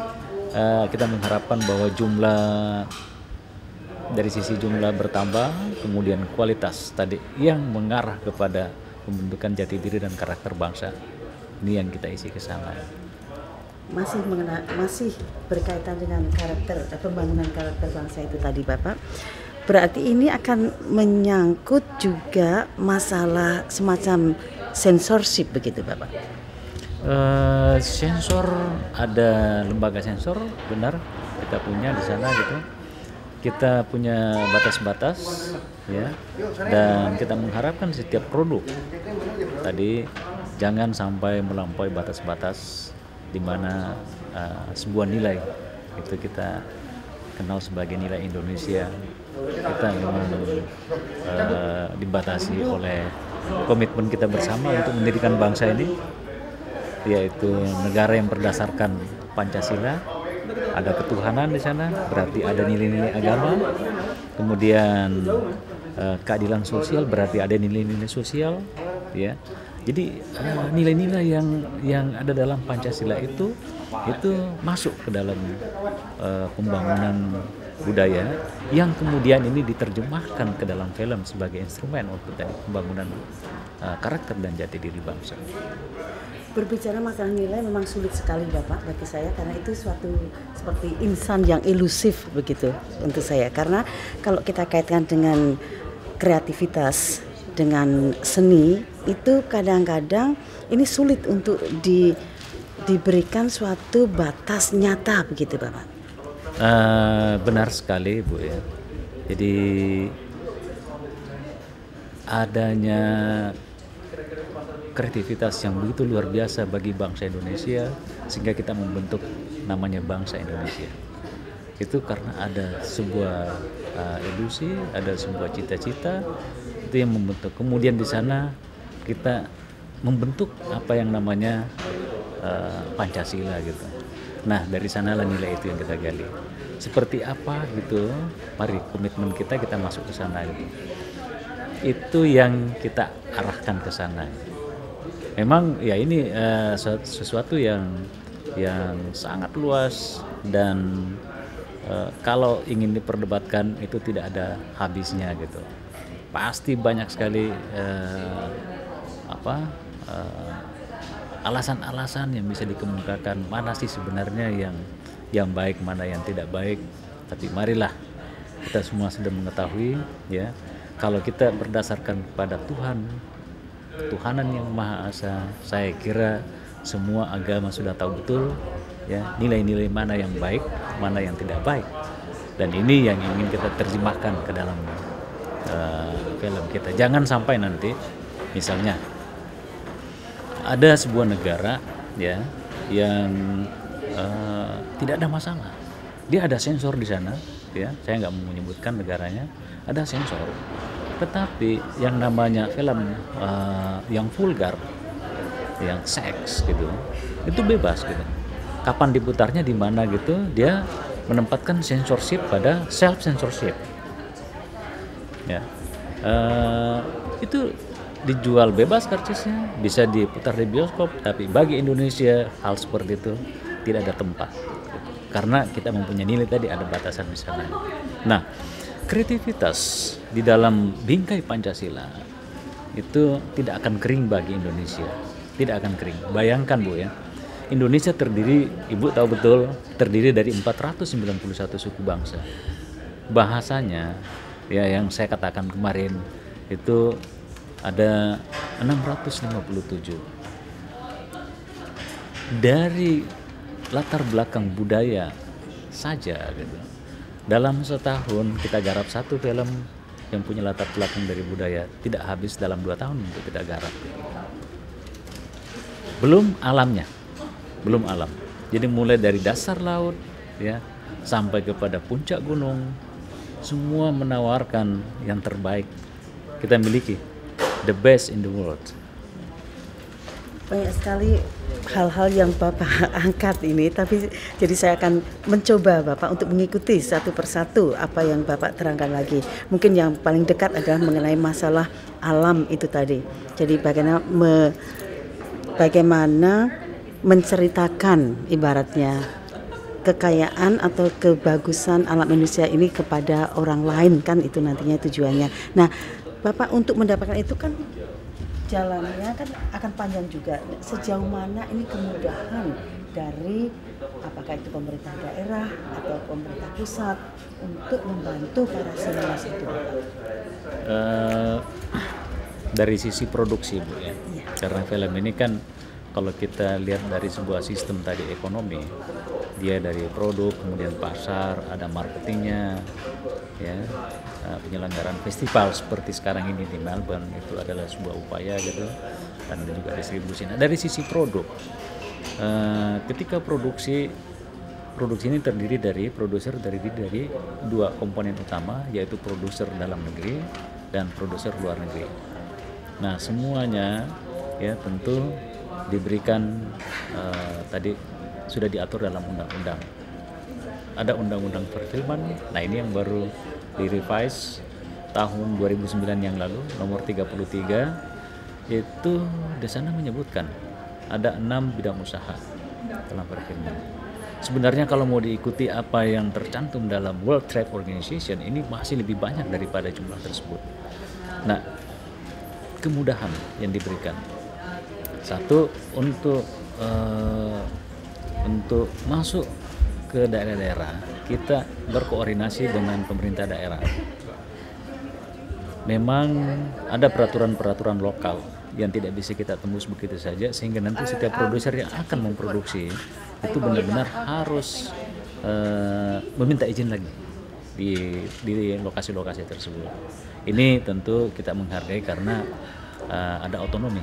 kita mengharapkan bahwa dari sisi jumlah bertambah, kemudian kualitas tadi yang mengarah kepada pembentukan jati diri dan karakter bangsa. Ini yang kita isi ke sana. Masih berkaitan dengan karakter, pembangunan karakter bangsa itu tadi Bapak. Berarti ini akan menyangkut juga masalah semacam censorship begitu Bapak? Sensor, ada lembaga sensor, benar, kita punya di sana gitu. Kita punya batas-batas ya, dan kita mengharapkan setiap produk tadi jangan sampai melampaui batas-batas di mana sebuah nilai itu kita kenal sebagai nilai Indonesia. Kita memang dibatasi oleh komitmen kita bersama untuk mendirikan bangsa ini, yaitu negara yang berdasarkan Pancasila, ada ketuhanan di sana, berarti ada nilai-nilai agama, kemudian keadilan sosial, berarti ada nilai-nilai sosial, ya. Jadi nilai-nilai yang ada dalam Pancasila itu masuk ke dalam pembangunan budaya yang kemudian ini diterjemahkan ke dalam film sebagai instrumen untuk tadi pembangunan karakter dan jati diri bangsa. Berbicara masalah nilai memang sulit sekali Bapak bagi saya, karena itu suatu seperti insan yang ilusif begitu untuk saya. Karena kalau kita kaitkan dengan kreativitas, dengan seni, itu kadang-kadang ini sulit untuk diberikan suatu batas nyata begitu Bapak. Benar sekali Bu ya. Jadi adanya kreativitas yang begitu luar biasa bagi bangsa Indonesia sehingga kita membentuk namanya bangsa Indonesia. Itu karena ada sebuah ilusi, ada sebuah cita-cita itu yang membentuk. Kemudian di sana kita membentuk apa yang namanya Pancasila gitu. Nah dari sanalah nilai itu yang kita gali. Seperti apa gitu, mari komitmen kita masuk ke sana gitu. Itu yang kita arahkan ke sana. Memang ya ini sesuatu yang sangat luas dan kalau ingin diperdebatkan itu tidak ada habisnya gitu. Pasti banyak sekali alasan-alasan yang bisa dikemukakan, mana sih sebenarnya yang baik, mana yang tidak baik. Tapi marilah kita semua sudah mengetahui ya, kalau kita berdasarkan pada Tuhanan yang Maha Esa, saya kira semua agama sudah tahu betul ya nilai-nilai mana yang baik, mana yang tidak baik. Dan ini yang ingin kita terjemahkan ke dalam film kita. Jangan sampai nanti misalnya ada sebuah negara ya yang tidak ada masalah, dia ada sensor di sana ya, saya nggak mau menyebutkan negaranya, ada sensor, tetapi yang namanya film yang vulgar, yang seks gitu, itu bebas gitu, kapan diputarnya di mana gitu, dia menempatkan censorship pada self censorship ya. Itu dijual bebas karcisnya, bisa diputar di bioskop, tapi bagi Indonesia hal seperti itu tidak ada tempat karena kita mempunyai nilai tadi, ada batasan di sana. Nah, kreativitas di dalam bingkai Pancasila itu tidak akan kering bagi Indonesia, tidak akan kering. Bayangkan Bu ya, Indonesia terdiri, Ibu tahu betul, terdiri dari 491 suku bangsa. Bahasanya ya yang saya katakan kemarin itu ada 657. Dari latar belakang budaya saja gitu. Dalam setahun kita garap satu film yang punya latar belakang dari budaya, tidak habis dalam 2 tahun untuk kita garap gitu. Belum alamnya, belum alam. Jadi mulai dari dasar laut ya sampai kepada puncak gunung, semua menawarkan yang terbaik kita miliki, the best in the world. Banyak sekali hal-hal yang Bapak angkat ini, tapi jadi saya akan mencoba Bapak untuk mengikuti satu persatu apa yang Bapak terangkan lagi. Mungkin yang paling dekat adalah mengenai masalah alam itu tadi. Jadi bagaimana menceritakan ibaratnya kekayaan atau kebagusan alam Indonesia ini kepada orang lain, kan itu nantinya tujuannya. Nah, Bapak untuk mendapatkan itu kan jalannya kan akan panjang juga. Sejauh mana ini kemudahan dari apakah itu pemerintah daerah atau pemerintah pusat untuk membantu para seniman itu? Dari sisi produksi Bu ya. Karena film ini kan kalau kita lihat dari sebuah sistem tadi ekonomi, dia dari produk, kemudian pasar, ada marketingnya, ya, penyelenggaraan festival seperti sekarang ini di Melbourne itu adalah sebuah upaya gitu, dan juga distribusi. Nah, dari sisi produk, ketika produksi ini terdiri dari dari 2 komponen utama, yaitu produser dalam negeri dan produser luar negeri. Nah, semuanya ya tentu diberikan tadi sudah diatur dalam undang-undang. Ada undang-undang perfilman. Nah, ini yang baru di-revise tahun 2009 yang lalu, nomor 33, itu di sana menyebutkan ada 6 bidang usaha dalam perfilman. Sebenarnya kalau mau diikuti apa yang tercantum dalam World Trade Organization, ini masih lebih banyak daripada jumlah tersebut. Nah, kemudahan yang diberikan. Satu, untuk masuk ke daerah-daerah, kita berkoordinasi dengan pemerintah daerah. Memang ada peraturan-peraturan lokal yang tidak bisa kita tembus begitu saja, sehingga nanti setiap produser yang akan memproduksi itu benar-benar harus meminta izin lagi di lokasi-lokasi tersebut. Ini tentu kita menghargai karena ada otonomi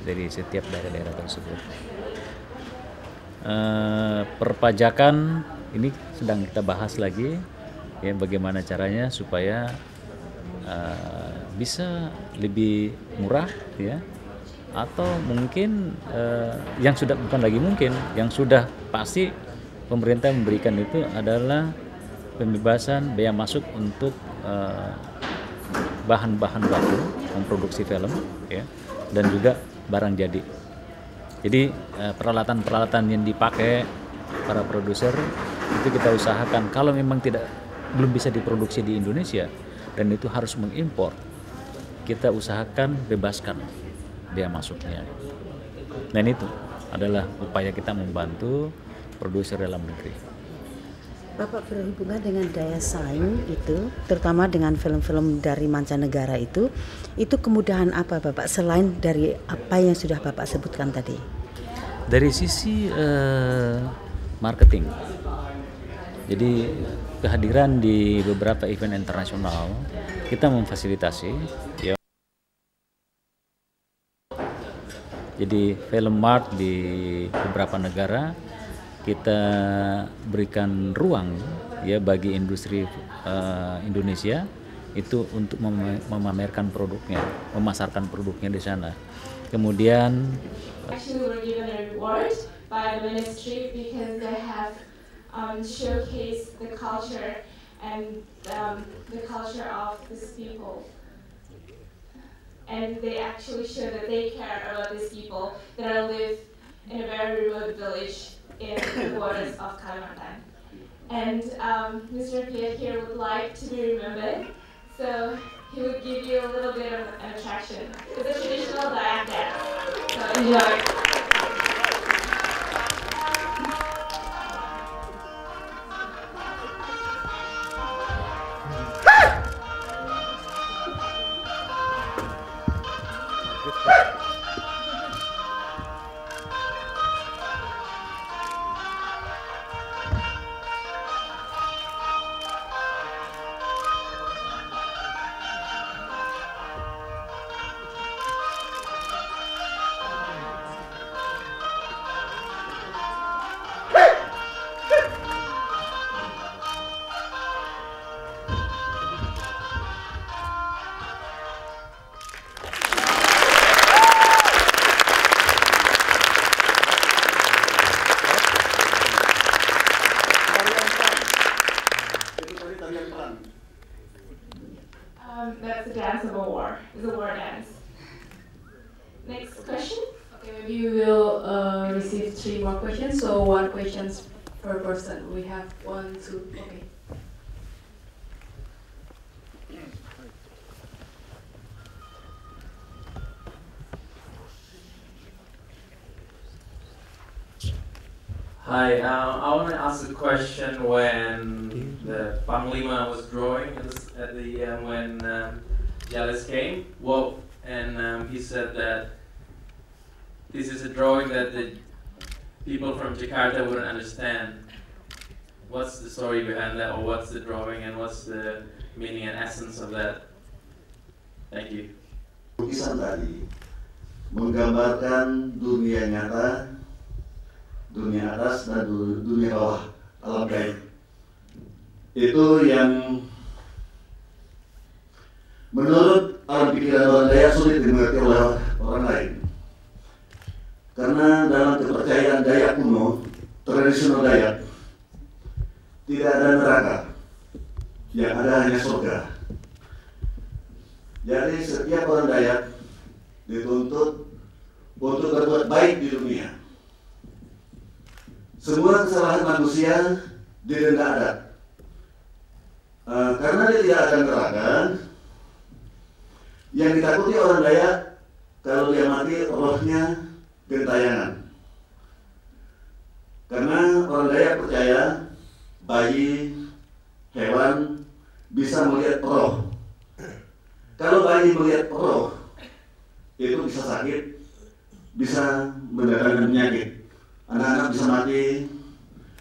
dari setiap daerah-daerah tersebut. Perpajakan ini sedang kita bahas lagi, ya, bagaimana caranya supaya bisa lebih murah, ya, atau mungkin yang sudah bukan lagi mungkin, yang sudah pasti pemerintah memberikan itu adalah pembebasan bea masuk untuk bahan-bahan baku memproduksi film, ya, dan juga barang jadi. Jadi peralatan-peralatan yang dipakai para produser itu kita usahakan kalau memang belum bisa diproduksi di Indonesia dan itu harus mengimpor, kita usahakan bebaskan bea masuknya. Dan itu adalah upaya kita membantu produser dalam negeri. Bapak berhubungan dengan daya saing itu, terutama dengan film-film dari mancanegara itu kemudahan apa Bapak selain dari apa yang sudah Bapak sebutkan tadi? Dari sisi marketing, jadi kehadiran di beberapa event internasional kita memfasilitasi, ya. Jadi film mart di beberapa negara kita berikan ruang, ya, bagi industri Indonesia itu untuk memamerkan produknya, memasarkan produknya di sana. Kemudian actually were given a reward by the ministry because they have showcased the culture and the culture of these people. And they actually show that they care about these people that live in a very remote village in the borders of Kalimantan. And Mr. Piet here would like to be remembered, so he would give you a little bit of an attraction. It's a traditional Dayak dance, so enjoy. That's the dance of a war. It's a war dance. Next question. Okay, maybe we will receive 3 more questions. So 1 question per person. We have 1, 2. Okay. Hi, I want to ask a question. When the Panglima was drawing at the when Jalis came, he said that this is a drawing that the people from Jakarta wouldn't understand. What's the story behind that, or what's the drawing, and what's the meaning and essence of that? Thank you. Lukisan tadi menggambarkan dunia nyata, dunia atas dan dunia bawah, alam gaib. Itu yang menurut alam pikiran orang Dayak sulit dimengerti oleh orang lain. Karena dalam kepercayaan Dayak kuno, tradisional Dayak, tidak ada neraka, yang ada hanya surga. Jadi setiap orang Dayak dituntut untuk berbuat baik di dunia. semua kesalahan manusia didenda adat. Karena dia tidak akan neraka, yang ditakuti orang Dayak kalau dia mati rohnya gentayangan. Karena orang Dayak percaya bayi, hewan bisa melihat roh. Kalau bayi melihat roh, itu bisa sakit, bisa mendatangkan penyakit. Anak-anak bisa mati.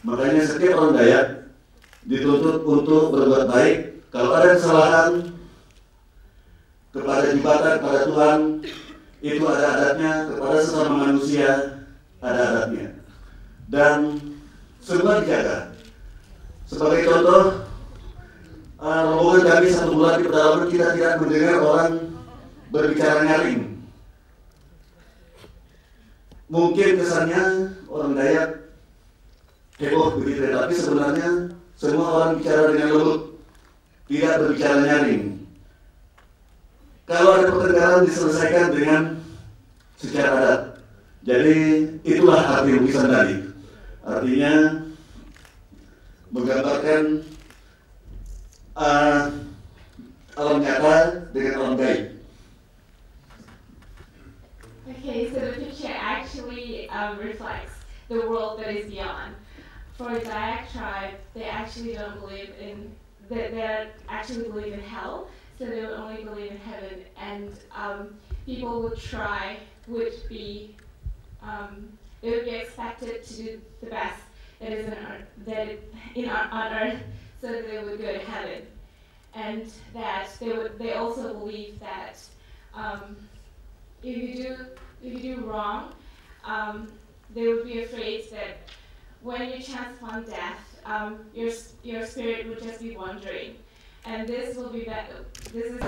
Makanya setiap orang Dayak dituntut untuk berbuat baik. Kalau ada kesalahan kepada jibatan, kepada Tuhan, itu ada adatnya. Kepada sesama manusia ada adatnya. Dan semua dijaga. Sebagai contoh, rombongan kami 1 bulan di pedalaman, kita tidak mendengar orang berbicara nyaring. Mungkin kesannya orang Dayak heboh begitu, tapi sebenarnya semua orang bicara dengan lembut, tidak berbicara nyaring. Kalau ada pertengkaran diselesaikan dengan secara adat. Jadi itulah arti lukisan tadi. Artinya menggambarkan alam nyata dengan alam gaib. Okay, so the picture actually reflects the world that is beyond. For a Dayak tribe, they actually don't believe in, they actually believe in hell, so they would only believe in heaven. And people would be expected to do the best that is on earth, so that they would go to heaven. And that they also believe that if you do wrong, they would be afraid that when you chance upon death, your spirit would just be wandering, and this will be better. This is.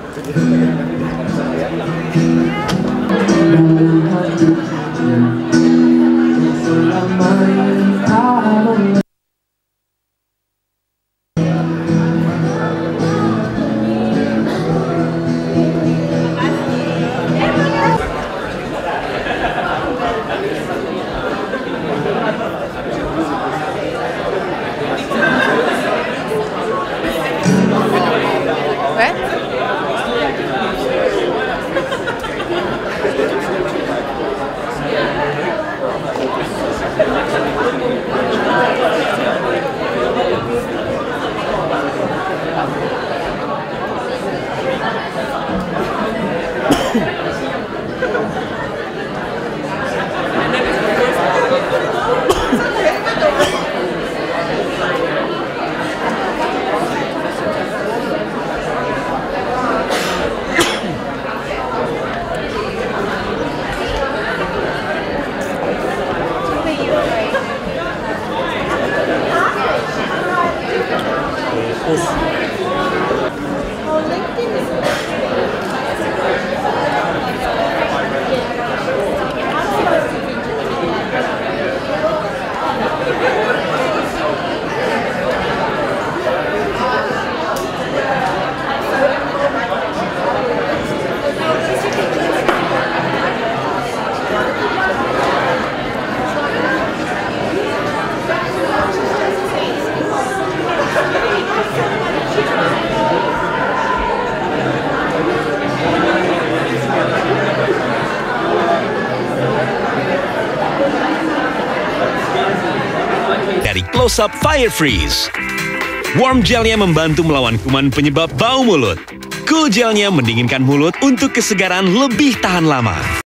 Dari Close Up Fire Freeze. Warm gelnya membantu melawan kuman penyebab bau mulut. Cool gelnya mendinginkan mulut untuk kesegaran lebih tahan lama.